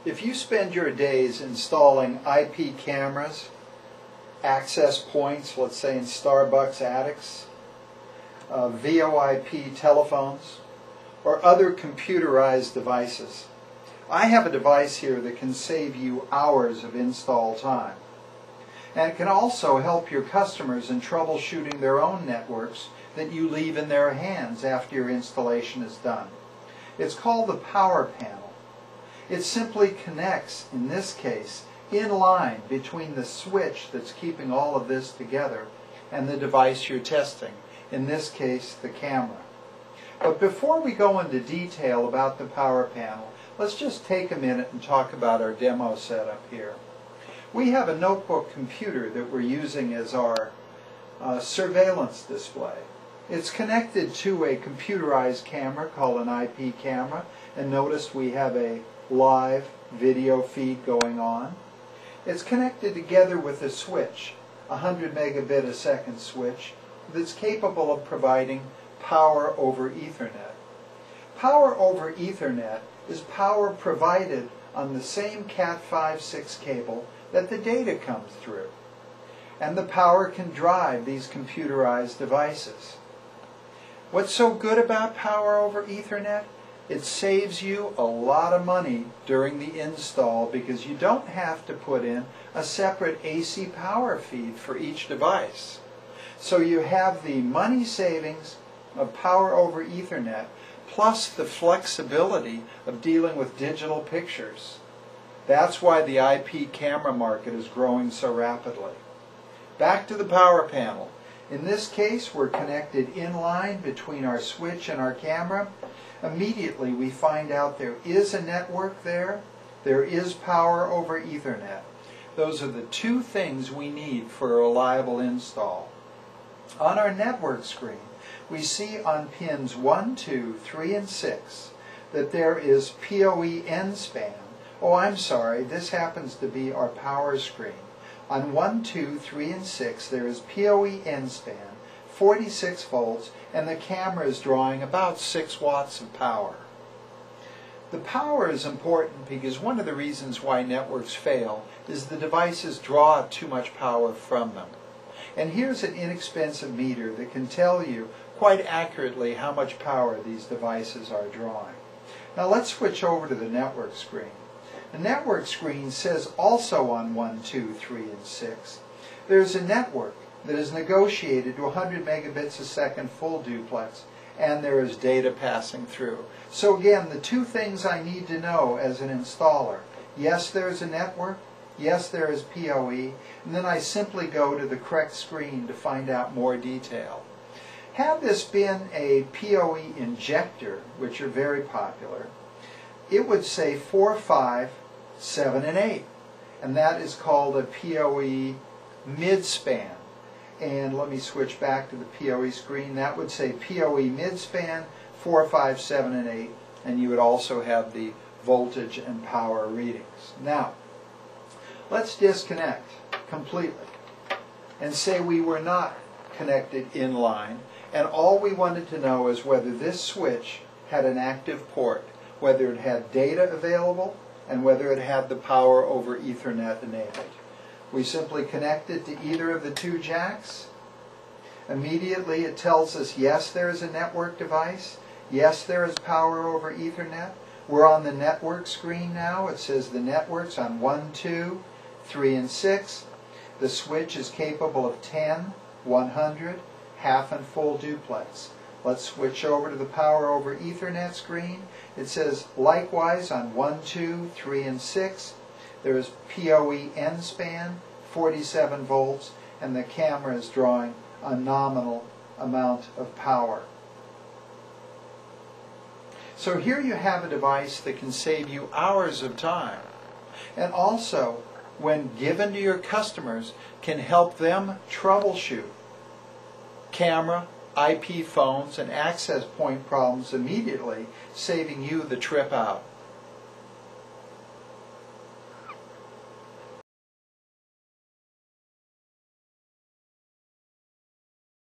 If you spend your days installing IP cameras, access points, let's say in Starbucks attics, VoIP telephones, or other computerized devices, I have a device here that can save you hours of install time. And it can also help your customers in troubleshooting their own networks that you leave in their hands after your installation is done. It's called the Power Panel. It simply connects, in this case, in line between the switch that's keeping all of this together and the device you're testing, in this case, the camera. But before we go into detail about the Power Panel, let's just take a minute and talk about our demo setup here. We have a notebook computer that we're using as our surveillance display. It's connected to a computerized camera called an IP camera, and notice we have a live video feed going on. It's connected together with a switch, a 100 megabit a second switch, that's capable of providing power over Ethernet. Power over Ethernet is power provided on the same Cat5/6 cable that the data comes through. And the power can drive these computerized devices. What's so good about power over Ethernet? It saves you a lot of money during the install because you don't have to put in a separate AC power feed for each device. So you have the money savings of power over Ethernet plus the flexibility of dealing with digital pictures. That's why the IP camera market is growing so rapidly. Back to the Power Panel. In this case, we're connected in line between our switch and our camera. Immediately we find out there is a network there. There is power over Ethernet. Those are the two things we need for a reliable install. On our network screen, we see on pins 1, 2, 3, and 6 that there is POE1000 span. Oh, I'm sorry, this happens to be our power screen. On 1, 2, 3, and 6 there is POE1000 span, 46 volts, and the camera is drawing about 6 watts of power. The power is important because one of the reasons why networks fail is the devices draw too much power from them. And here's an inexpensive meter that can tell you quite accurately how much power these devices are drawing. Now let's switch over to the network screen. The network screen says also on 1, 2, 3, and 6, there's a network that is negotiated to 100 megabits a second full duplex, and there is data passing through. So again, the two things I need to know as an installer: yes, there's a network, yes, there is PoE, and then I simply go to the correct screen to find out more detail. Had this been a PoE injector, which are very popular, it would say 4, 5, 7, and 8. And that is called a PoE midspan. And let me switch back to the PoE screen. That would say PoE midspan, 4, 5, 7, and 8. And you would also have the voltage and power readings. Now, let's disconnect completely and say we were not connected in line, and all we wanted to know is whether this switch had an active port, whether it had data available, and whether it had the power over Ethernet enabled. We simply connect it to either of the two jacks. Immediately it tells us yes, there is a network device, yes, there is power over Ethernet. We're on the network screen now. It says the network's on 1, 2, 3, and 6. The switch is capable of 10, 100, half and full duplex. Let's switch over to the power over Ethernet screen. It says likewise on 1, 2, 3, and 6 there is PoE1000 span, 47 volts, and the camera is drawing a nominal amount of power. So here you have a device that can save you hours of time, and also, when given to your customers, can help them troubleshoot camera, IP phones, and access point problems immediately, saving you the trip out.